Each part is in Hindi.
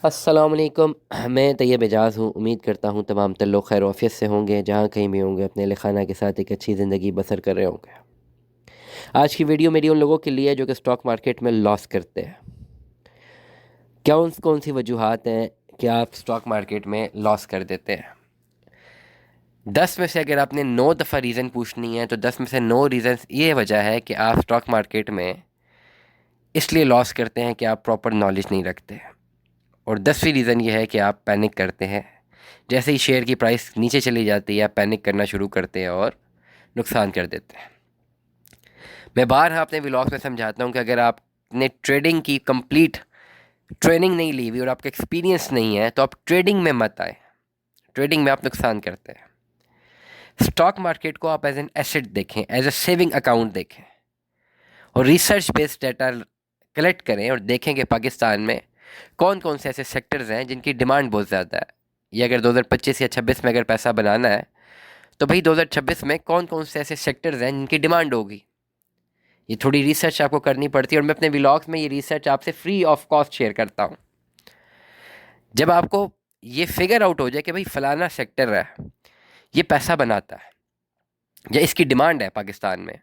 अस्सलामुअलैकुम। मैं तैयब एजाज़ हूँ। उम्मीद करता हूँ तमाम तर लोग खैर ऑफिस से होंगे, जहाँ कहीं भी होंगे अपने अहल खाना के साथ एक अच्छी ज़िंदगी बसर कर रहे होंगे। आज की वीडियो मेरी उन लोगों के लिए जो कि स्टॉक मार्केट में लॉस करते हैं। कौन सी वजूहात हैं कि आप स्टॉक मार्केट में लॉस कर देते हैं। 10 में से अगर आपने 9 दफ़ा रीज़न पूछनी है तो 10 में से 9 रीज़न ये वजह है कि आप स्टॉक मार्केट में इसलिए लॉस करते हैं कि आप प्रॉपर नॉलेज नहीं रखते। और 10वीं रीज़न ये है कि आप पैनिक करते हैं। जैसे ही शेयर की प्राइस नीचे चली जाती है आप पैनिक करना शुरू करते हैं और नुकसान कर देते हैं। मैं बारहा अपने व्लॉग्स में समझाता हूँ कि अगर आपने ट्रेडिंग की कंप्लीट ट्रेनिंग नहीं ली हुई और आपका एक्सपीरियंस नहीं है तो आप ट्रेडिंग में मत आए। ट्रेडिंग में आप नुकसान करते हैं। स्टॉक मार्केट को आप एज एन एसेट देखें, एज ए सेविंग अकाउंट देखें और रिसर्च बेस्ड डाटा कलेक्ट करें और देखें कि पाकिस्तान में कौन कौन से ऐसे सेक्टर्स हैं जिनकी डिमांड बहुत ज़्यादा है। ये अगर 2025 या 26 में अगर पैसा बनाना है तो भाई 2026 में कौन कौन से ऐसे सेक्टर्स हैं जिनकी डिमांड होगी। ये थोड़ी रिसर्च आपको करनी पड़ती है और मैं अपने व्लॉग्स में ये रिसर्च आपसे फ्री ऑफ कॉस्ट शेयर करता हूँ। जब आपको ये फिगर आउट हो जाए कि भाई फ़लाना सेक्टर है, ये पैसा बनाता है या इसकी डिमांड है पाकिस्तान में,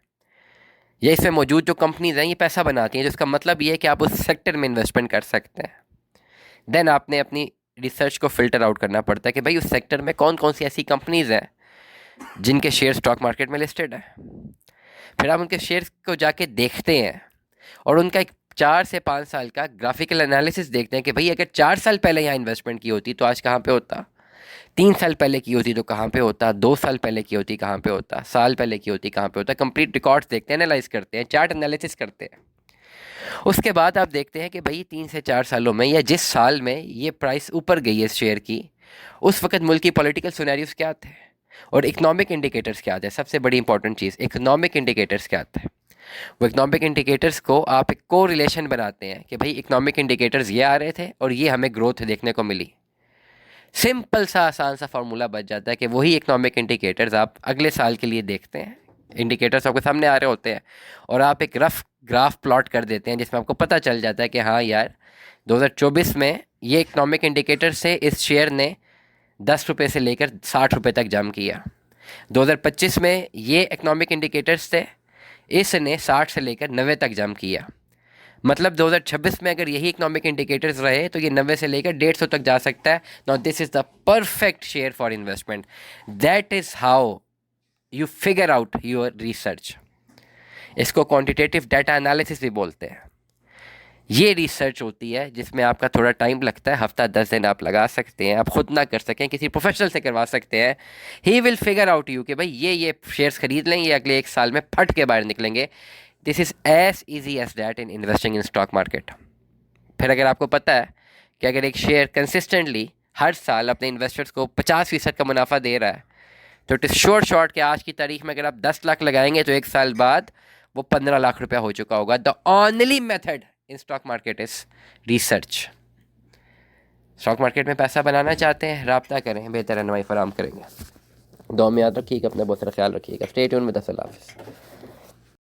या इसमें मौजूद जो कंपनीज हैं ये पैसा बनाती हैं, जिसका मतलब ये है कि आप उस सेक्टर में इन्वेस्टमेंट कर सकते हैं। देन आपने अपनी रिसर्च को फ़िल्टर आउट करना पड़ता है कि भाई उस सेक्टर में कौन कौन सी ऐसी कंपनीज़ हैं जिनके शेयर स्टॉक मार्केट में लिस्टेड है। फिर आप उनके शेयर्स को जाके देखते हैं और उनका एक 4 से 5 साल का ग्राफिकल एनालिसिस देखते हैं कि भाई अगर 4 साल पहले यहाँ इन्वेस्टमेंट की होती तो आज कहाँ पे होता, 3 साल पहले की होती तो कहाँ पे होता, 2 साल पहले की होती कहाँ पे होता, साल पहले की होती कहाँ पे होता। कंप्लीट रिकॉर्ड्स देखते हैं, एनालाइज करते हैं, चार्ट एनालिसिस करते हैं। उसके बाद आप देखते हैं कि भाई 3 से 4 सालों में या जिस साल में ये प्राइस ऊपर गई है शेयर की, उस वक्त मुल्क की पॉलिटिकल सिनेरियोज क्या थे और इकोनॉमिक इंडिकेटर्स क्या थे। सबसे बड़ी इंपॉर्टेंट चीज़ इकोनॉमिक इंडिकेटर्स क्या थे। वो इकोनॉमिक इंडिकेटर्स को आप एक को रिलेशन बनाते हैं कि भाई इकोनॉमिक इंडिकेटर्स ये आ रहे थे और ये हमें ग्रोथ देखने को मिली। सिंपल सा आसान सा फार्मूला बच जाता है कि वही इकोनॉमिक इंडिकेटर्स आप अगले साल के लिए देखते हैं। इंडिकेटर्स आपके सामने आ रहे होते हैं और आप एक रफ ग्राफ प्लॉट कर देते हैं जिसमें आपको पता चल जाता है कि हाँ यार 2024 में ये इकोनॉमिक इंडिकेटर से इस शेयर ने 10 रुपये से लेकर 60 रुपये तक जंप किया। 2025 में ये इकोनॉमिक इंडिकेटर्स थे, इसने 60 से लेकर 90 तक जंप किया। मतलब 2026 में अगर यही इकोनॉमिक इंडिकेटर्स रहे तो ये 90 से लेकर 150 तक जा सकता है। Now this is the perfect share for investment. That is how you figure out your research. इसको क्वांटिटेटिव डाटा एनालिसिस भी बोलते हैं। ये रिसर्च होती है जिसमें आपका थोड़ा टाइम लगता है, हफ्ता 10 दिन आप लगा सकते हैं। आप खुद ना कर सकें, किसी प्रोफेशनल से करवा सकते हैं। He will figure out you कि भाई ये शेयर्स खरीद लें, ये अगले 1 साल में फट के बाहर निकलेंगे। This is as easy as that in investing in stock market. फिर अगर आपको पता है कि अगर एक शेयर कंसिस्टेंटली हर साल अपने इन्वेस्टर्स को 50% का मुनाफा दे रहा है तो इट इज़ श्योर शॉर्ट कि आज की तारीख में अगर आप 10 लाख लगाएंगे तो 1 साल बाद वो 15 लाख रुपया हो चुका होगा। The only method in stock market is research. Stock market में पैसा बनाना चाहते हैं, राब्ता करें, बेहतर रहनुमाई फराहम करेंगे। दुआ में याद रखिएगा, अपना बहुत सारा ख्याल रखिएगा। Stay tune with us. अल्लाह हाफ़िज़।